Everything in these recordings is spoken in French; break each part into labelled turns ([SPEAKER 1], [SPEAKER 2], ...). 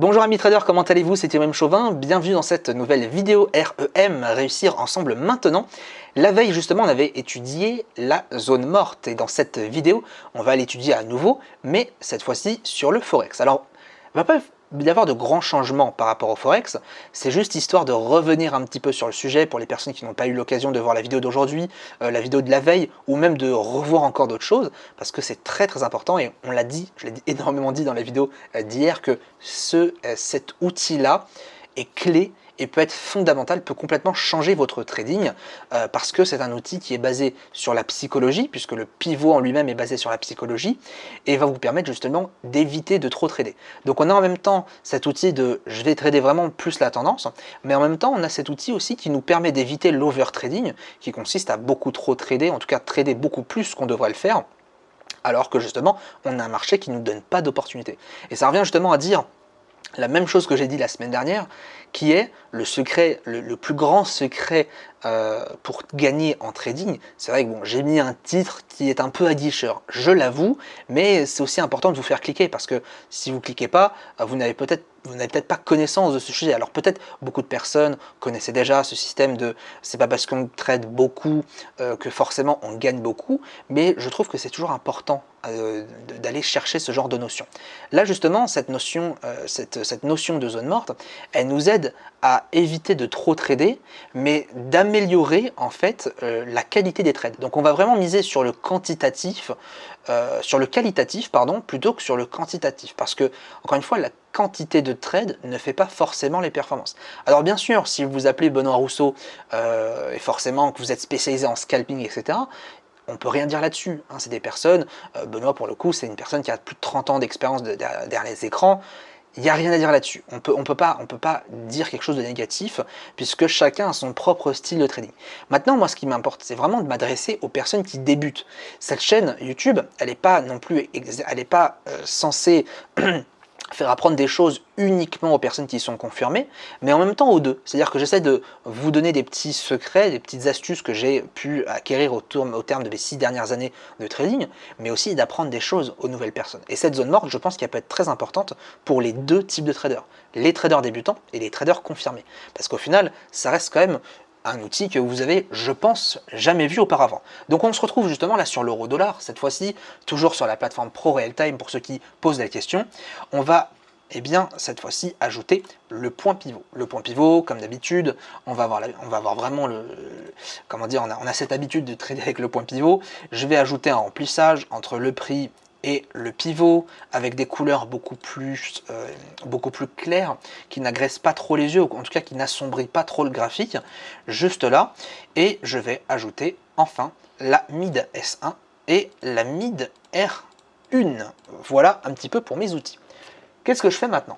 [SPEAKER 1] Bonjour amis traders, comment allez-vous? C'est Thierry Chauvin, bienvenue dans cette nouvelle vidéo REM, réussir ensemble maintenant. La veille justement on avait étudié la zone morte et dans cette vidéo on va l'étudier à nouveau, mais cette fois-ci sur le Forex. Alors il va pas y avoir de grands changements par rapport au Forex, c'est juste histoire de revenir un petit peu sur le sujet pour les personnes qui n'ont pas eu l'occasion de voir la vidéo d'aujourd'hui, la vidéo de la veille ou même de revoir encore d'autres choses parce que c'est très important et on l'a dit, je l'ai énormément dit dans la vidéo d'hier que cet outil-là est clé et peut être fondamental, peut complètement changer votre trading parce que c'est un outil qui est basé sur la psychologie, puisque le pivot en lui-même est basé sur la psychologie, et va vous permettre justement d'éviter de trop trader. Donc on a en même temps cet outil de je vais trader vraiment plus la tendance, mais en même temps on a cet outil aussi qui nous permet d'éviter l'overtrading, qui consiste à beaucoup trop trader, en tout cas trader beaucoup plus qu'on devrait le faire, alors que justement on a un marché qui ne nous donne pas d'opportunité. Et ça revient justement à dire la même chose que j'ai dit la semaine dernière, qui est le secret, le plus grand secret pour gagner en trading. C'est vrai que bon, j'ai mis un titre qui est un peu aguicheur, je l'avoue, mais c'est aussi important de vous faire cliquer parce que si vous ne cliquez pas, vous n'avez peut-être pas connaissance de ce sujet. Alors peut-être beaucoup de personnes connaissaient déjà ce système de c'est pas parce qu'on trade beaucoup que forcément on gagne beaucoup, mais je trouve que c'est toujours important d'aller chercher ce genre de notion. Là justement, cette notion de zone morte, elle nous aide à éviter de trop trader, mais d'améliorer en fait la qualité des trades. Donc on va vraiment miser sur le qualitatif pardon, plutôt que sur le quantitatif, parce que encore une fois la quantité de trades ne fait pas forcément les performances. Alors bien sûr, si vous vous appelez Benoît Rousseau et forcément que vous êtes spécialisé en scalping, etc., on peut rien dire là-dessus. Hein. C'est des personnes, Benoît pour le coup, c'est une personne qui a plus de 30 ans d'expérience derrière les écrans. Il n'y a rien à dire là-dessus. On peut pas dire quelque chose de négatif puisque chacun a son propre style de trading. Maintenant, moi, ce qui m'importe, c'est vraiment de m'adresser aux personnes qui débutent. Cette chaîne YouTube, elle n'est pas non plus, elle n'est pas censée faire apprendre des choses uniquement aux personnes qui sont confirmées, mais en même temps aux deux. C'est-à-dire que j'essaie de vous donner des petits secrets, des petites astuces que j'ai pu acquérir au terme de mes 6 dernières années de trading, mais aussi d'apprendre des choses aux nouvelles personnes. Et cette zone morte, je pense qu'elle peut être très importante pour les deux types de traders, les traders débutants et les traders confirmés. Parce qu'au final, ça reste quand même un outil que vous avez, je pense, jamais vu auparavant. Donc on se retrouve justement là sur l'euro-dollar, cette fois-ci, toujours sur la plateforme Pro Real Time pour ceux qui posent la question. On va, cette fois-ci, ajouter le point pivot. Le point pivot, comme d'habitude, on va avoir vraiment comment dire, on a cette habitude de trader avec le point pivot. Je vais ajouter un remplissage entre le prix et le pivot avec des couleurs beaucoup plus claires qui n'agressent pas trop les yeux, ou en tout cas qui n'assombrissent pas trop le graphique, juste là. Et je vais ajouter enfin la mid S1 et la mid R1. Voilà un petit peu pour mes outils. Qu'est-ce que je fais maintenant?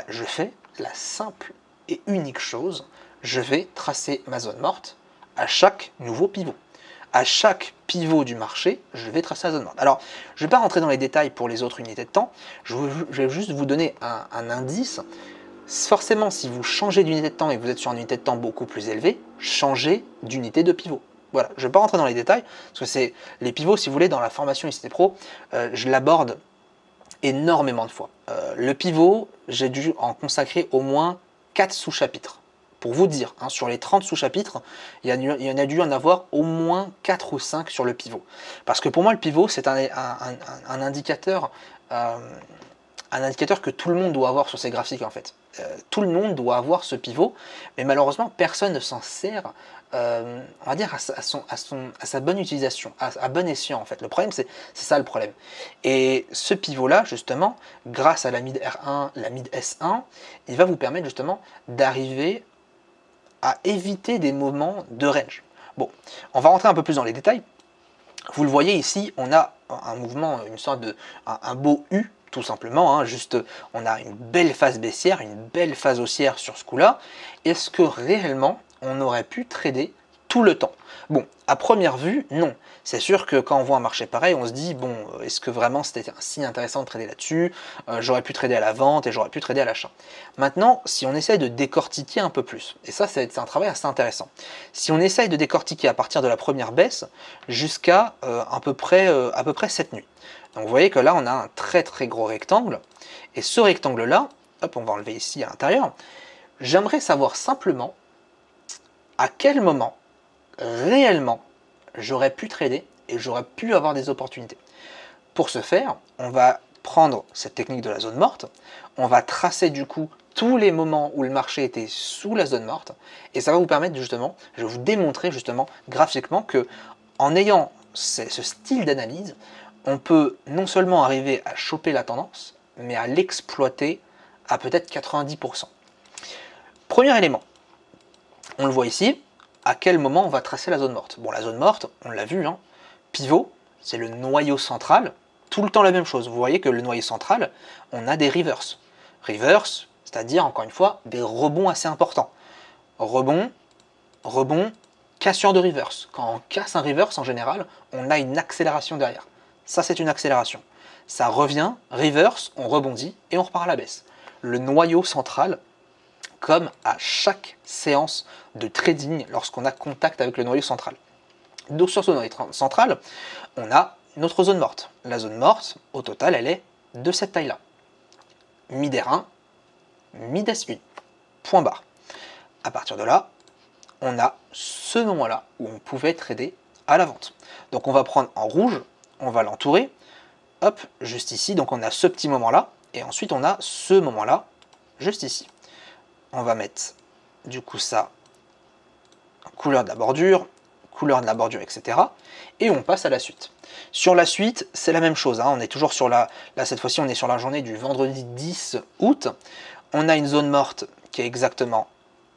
[SPEAKER 1] Je fais la simple et unique chose, je vais tracer ma zone morte à chaque nouveau pivot. À chaque pivot du marché, je vais tracer la zone morte. Alors, je ne vais pas rentrer dans les détails pour les autres unités de temps, je vais juste vous donner un indice. Forcément, si vous changez d'unité de temps et que vous êtes sur une unité de temps beaucoup plus élevée, changez d'unité de pivot. Voilà, je ne vais pas rentrer dans les détails, parce que c'est les pivots, si vous voulez, dans la formation ICT Pro, je l'aborde énormément de fois. Le pivot, j'ai dû en consacrer au moins 4 sous-chapitres. Pour vous dire, hein, sur les 30 sous-chapitres, il y en a dû en avoir au moins 4 ou 5 sur le pivot. Parce que pour moi, le pivot, c'est un indicateur que tout le monde doit avoir sur ses graphiques en fait. Tout le monde doit avoir ce pivot, mais malheureusement, personne ne s'en sert, on va dire, à sa bonne utilisation, à bon escient en fait. Le problème, c'est ça le problème. Et ce pivot-là, justement, grâce à la mid R1, la mid S1, il va vous permettre justement d'arriver à éviter des moments de range. Bon, on va rentrer un peu plus dans les détails. Vous le voyez ici, on a un mouvement, une sorte de un beau U, tout simplement. Hein, juste, on a une belle phase baissière, une belle phase haussière sur ce coup-là. Est-ce que réellement, on aurait pu trader tout le temps? Bon, à première vue, non. C'est sûr que quand on voit un marché pareil, on se dit, bon, est-ce que vraiment c'était si intéressant de trader là-dessus? J'aurais pu trader à la vente et j'aurais pu trader à l'achat. Maintenant, si on essaye de décortiquer un peu plus, et ça c'est un travail assez intéressant, si on essaye de décortiquer à partir de la première baisse jusqu'à à peu près cette nuit. Donc vous voyez que là, on a un très gros rectangle, et ce rectangle-là, hop, on va enlever ici à l'intérieur. J'aimerais savoir simplement à quel moment réellement j'aurais pu trader et j'aurais pu avoir des opportunités. Pour ce faire, on va prendre cette technique de la zone morte, on va tracer du coup tous les moments où le marché était sous la zone morte, et ça va vous permettre justement, je vais vous démontrer justement graphiquement que en ayant ce style d'analyse, on peut non seulement arriver à choper la tendance, mais à l'exploiter à peut-être 90%. Premier élément, on le voit ici, à quel moment on va tracer la zone morte. Bon, la zone morte, on l'a vu, hein, pivot, c'est le noyau central, tout le temps la même chose. Vous voyez que le noyau central, on a des reverse. Reverse, c'est-à-dire, encore une fois, des rebonds assez importants. Rebond, rebond, cassure de reverse. Quand on casse un reverse, en général, on a une accélération derrière. Ça, c'est une accélération. Ça revient, reverse, on rebondit et on repart à la baisse. Le noyau central, comme à chaque séance de trading lorsqu'on a contact avec le noyau central. Donc sur ce noyau central, on a notre zone morte. La zone morte, au total, elle est de cette taille-là. Mid R1, mid S1, point barre. À partir de là, on a ce moment-là où on pouvait trader à la vente. Donc on va prendre en rouge, on va l'entourer, hop, juste ici, donc on a ce petit moment-là, et ensuite on a ce moment-là, juste ici. On va mettre du coup ça, couleur de la bordure, etc. Et on passe à la suite. Sur la suite, c'est la même chose, hein, on est toujours sur là cette fois-ci on est sur la journée du vendredi 10 août. On a une zone morte qui est exactement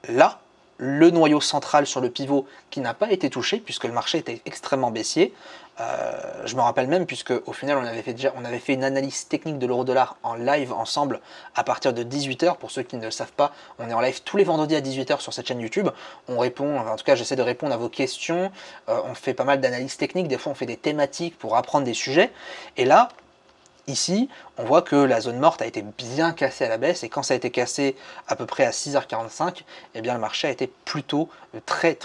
[SPEAKER 1] là, le noyau central sur le pivot qui n'a pas été touché puisque le marché était extrêmement baissier. Je me rappelle même puisque au final on avait fait une analyse technique de l'euro-dollar en live ensemble à partir de 18h. Pour ceux qui ne le savent pas, on est en live tous les vendredis à 18h sur cette chaîne YouTube. On répond, en tout cas j'essaie de répondre à vos questions. On fait pas mal d'analyses techniques, des fois on fait des thématiques pour apprendre des sujets. Et là, ici, on voit que la zone morte a été bien cassée à la baisse et quand ça a été cassé à peu près à 6h45, eh bien le marché a été plutôt très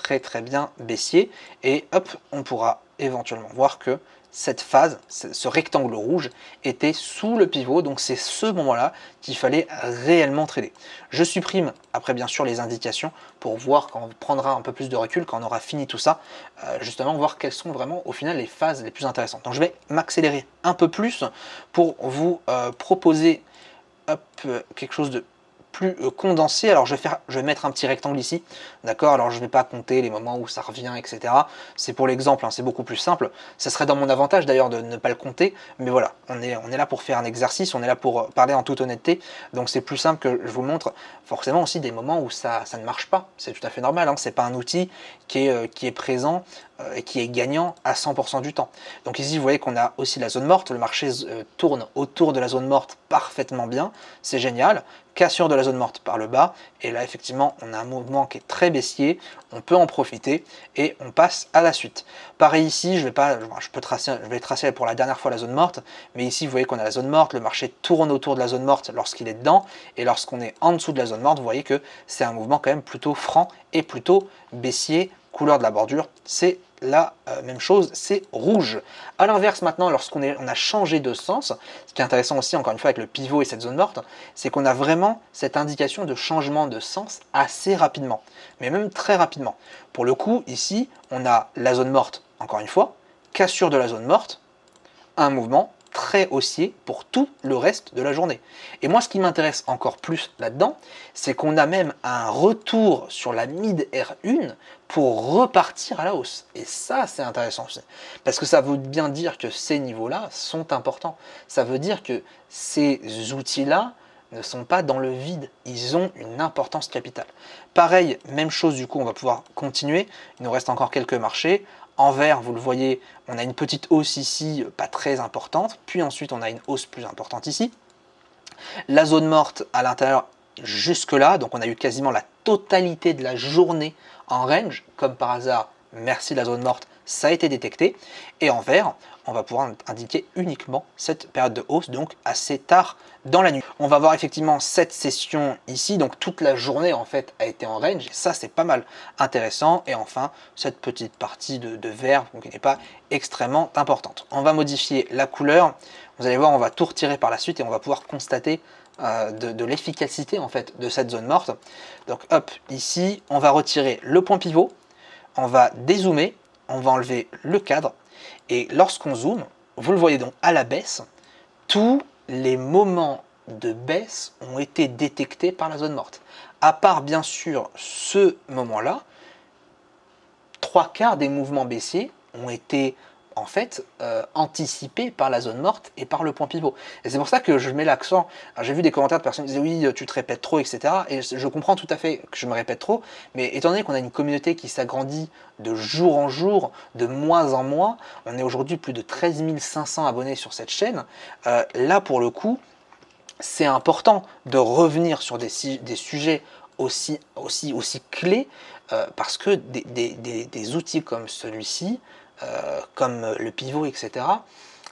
[SPEAKER 1] bien baissier et hop, on pourra éventuellement voir que cette phase, ce rectangle rouge était sous le pivot, donc c'est ce moment-là qu'il fallait réellement trader. Je supprime après bien sûr les indications pour voir quand on prendra un peu plus de recul, quand on aura fini tout ça, justement voir quelles sont vraiment au final les phases les plus intéressantes. Donc je vais m'accélérer un peu plus pour vous proposer hop, quelque chose de plus condensé. Alors je vais mettre un petit rectangle ici, d'accord. Alors je ne vais pas compter les moments où ça revient, etc. C'est pour l'exemple, hein, c'est beaucoup plus simple. Ça serait dans mon avantage d'ailleurs de ne pas le compter, mais voilà, on est là pour faire un exercice, on est là pour parler en toute honnêteté, donc c'est plus simple que je vous montre forcément aussi des moments où ça ne marche pas. C'est tout à fait normal, hein, c'est pas un outil qui est présent et qui est gagnant à 100% du temps. Donc ici vous voyez qu'on a aussi la zone morte, le marché tourne autour de la zone morte parfaitement bien, c'est génial, cassure de la zone morte par le bas, et là effectivement on a un mouvement qui est très baissier, on peut en profiter et on passe à la suite. Pareil ici, je vais tracer pour la dernière fois la zone morte, mais ici vous voyez qu'on a la zone morte, le marché tourne autour de la zone morte lorsqu'il est dedans, et lorsqu'on est en dessous de la zone morte, vous voyez que c'est un mouvement quand même plutôt franc et plutôt baissier. Couleur de la bordure, c'est la même chose, c'est rouge. A l'inverse maintenant, lorsqu'on a changé de sens, ce qui est intéressant aussi encore une fois avec le pivot et cette zone morte, c'est qu'on a vraiment cette indication de changement de sens assez rapidement, mais même très rapidement. Pour le coup, ici, on a la zone morte, encore une fois, cassure de la zone morte, un mouvement très haussier pour tout le reste de la journée. Et moi, ce qui m'intéresse encore plus là-dedans, c'est qu'on a même un retour sur la mid R1 pour repartir à la hausse. Et ça, c'est intéressant aussi. Parce que ça veut bien dire que ces niveaux-là sont importants. Ça veut dire que ces outils-là ne sont pas dans le vide. Ils ont une importance capitale. Pareil, même chose du coup, on va pouvoir continuer. Il nous reste encore quelques marchés. En vert, vous le voyez, on a une petite hausse ici, pas très importante, puis ensuite on a une hausse plus importante ici. La zone morte à l'intérieur jusque là, donc on a eu quasiment la totalité de la journée en range, comme par hasard, merci la zone morte, ça a été détecté. Et en vert, on va pouvoir indiquer uniquement cette période de hausse, donc assez tard dans la nuit. On va voir effectivement cette session ici, donc toute la journée en fait a été en range, et ça c'est pas mal intéressant. Et enfin, cette petite partie de vert qui n'est pas extrêmement importante. On va modifier la couleur, vous allez voir, on va tout retirer par la suite et on va pouvoir constater de l'efficacité en fait de cette zone morte. Donc hop, ici, on va retirer le point pivot, on va dézoomer, on va enlever le cadre, et lorsqu'on zoome, vous le voyez donc à la baisse, tous les moments de baisse ont été détectés par la zone morte. À part bien sûr ce moment-là, 3/4 des mouvements baissiers ont été en fait anticipés par la zone morte et par le point pivot. Et c'est pour ça que je mets l'accent. J'ai vu des commentaires de personnes qui disaient oui, tu te répètes trop, etc. Et je comprends tout à fait que je me répète trop, mais étant donné qu'on a une communauté qui s'agrandit de jour en jour, de mois en mois, on est aujourd'hui plus de 13 500 abonnés sur cette chaîne, là pour le coup, c'est important de revenir sur des sujets aussi clés, parce que des outils comme celui-ci, comme le pivot, etc.,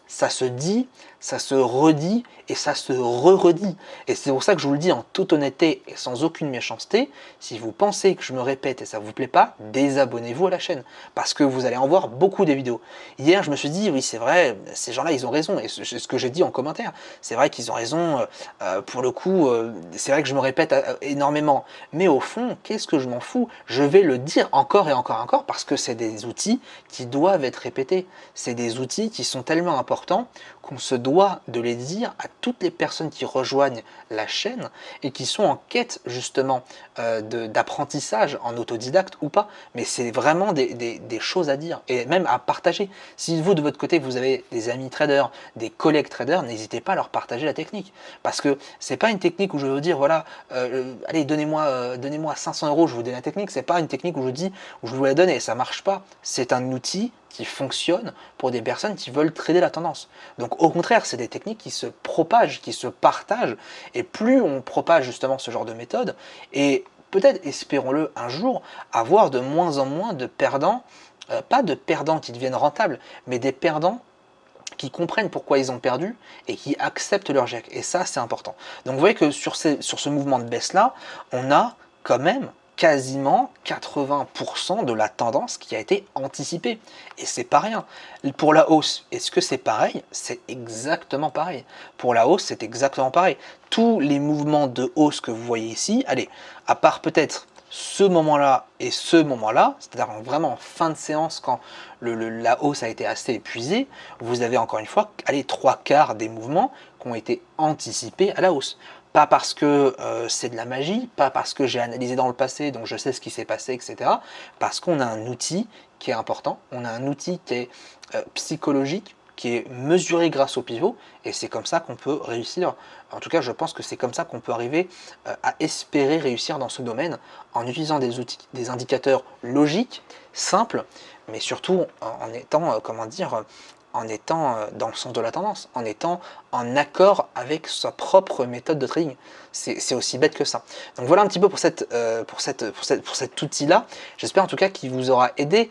[SPEAKER 1] ça se dit, ça se redit et ça se re-redit. Et c'est pour ça que je vous le dis en toute honnêteté et sans aucune méchanceté, si vous pensez que je me répète et ça ne vous plaît pas, désabonnez-vous à la chaîne, parce que vous allez en voir beaucoup des vidéos. Hier, je me suis dit, oui c'est vrai, ces gens-là, ils ont raison, et c'est ce que j'ai dit en commentaire, c'est vrai qu'ils ont raison, pour le coup, c'est vrai que je me répète énormément, mais au fond, qu'est-ce que je m'en fous? Je vais le dire encore et encore et encore, parce que c'est des outils qui doivent être répétés, c'est des outils qui sont tellement importants qu'on se doit de les dire à toutes les personnes qui rejoignent la chaîne et qui sont en quête justement d'apprentissage en autodidacte ou pas, mais c'est vraiment des choses à dire et même à partager. Si vous de votre côté vous avez des amis traders, des collègues traders, n'hésitez pas à leur partager la technique, parce que c'est pas une technique où je vais vous dire voilà, allez donnez-moi 500 €, je vous donne la technique. C'est pas une technique où je vous la donne et ça marche pas. C'est un outil qui fonctionne pour des personnes qui veulent trader la tendance. Donc au contraire, c'est des techniques qui se propagent, qui se partagent, et plus on propage justement ce genre de méthode, et peut-être, espérons-le un jour, avoir de moins en moins de perdants, pas de perdants qui deviennent rentables, mais des perdants qui comprennent pourquoi ils ont perdu et qui acceptent leur gec. Et ça, c'est important. Donc vous voyez que sur ce mouvement de baisse-là, on a quand même quasiment 80% de la tendance qui a été anticipée. Et c'est pas rien. Pour la hausse, est-ce que c'est pareil? C'est exactement pareil. Pour la hausse, c'est exactement pareil. Tous les mouvements de hausse que vous voyez ici, allez, à part peut-être ce moment-là et ce moment-là, c'est-à-dire vraiment en fin de séance quand la hausse a été assez épuisée, vous avez encore une fois, allez, 3/4 des mouvements qui ont été anticipés à la hausse. Pas parce que c'est de la magie, pas parce que j'ai analysé dans le passé, donc je sais ce qui s'est passé, etc. Parce qu'on a un outil qui est important, on a un outil qui est psychologique, qui est mesuré grâce au pivot, et c'est comme ça qu'on peut réussir. En tout cas, je pense que c'est comme ça qu'on peut arriver à espérer réussir dans ce domaine, en utilisant des outils, des indicateurs logiques, simples, mais surtout en étant, comment dire, en étant dans le sens de la tendance, en étant en accord avec sa propre méthode de trading. C'est aussi bête que ça. Donc voilà un petit peu pour cet outil-là. J'espère en tout cas qu'il vous aura aidé.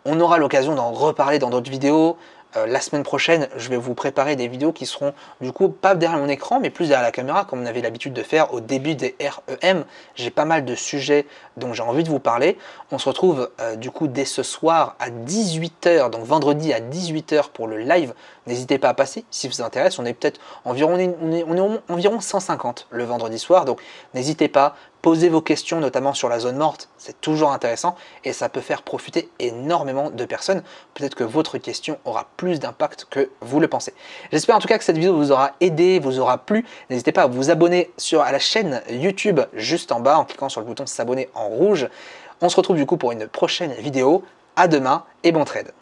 [SPEAKER 1] On aura l'occasion d'en reparler dans d'autres vidéos. La semaine prochaine, je vais vous préparer des vidéos qui seront du coup pas derrière mon écran, mais plus derrière la caméra, comme on avait l'habitude de faire au début des REM. J'ai pas mal de sujets dont j'ai envie de vous parler. On se retrouve du coup dès ce soir à 18 h, donc vendredi à 18 h pour le live. N'hésitez pas à passer si ça vous intéresse. On est peut-être environ, on est environ 150 le vendredi soir, donc n'hésitez pas. Posez vos questions, notamment sur la zone morte, c'est toujours intéressant et ça peut faire profiter énormément de personnes. Peut-être que votre question aura plus d'impact que vous le pensez. J'espère en tout cas que cette vidéo vous aura aidé, vous aura plu. N'hésitez pas à vous abonner à la chaîne YouTube juste en bas en cliquant sur le bouton s'abonner en rouge. On se retrouve du coup pour une prochaine vidéo. À demain et bon trade.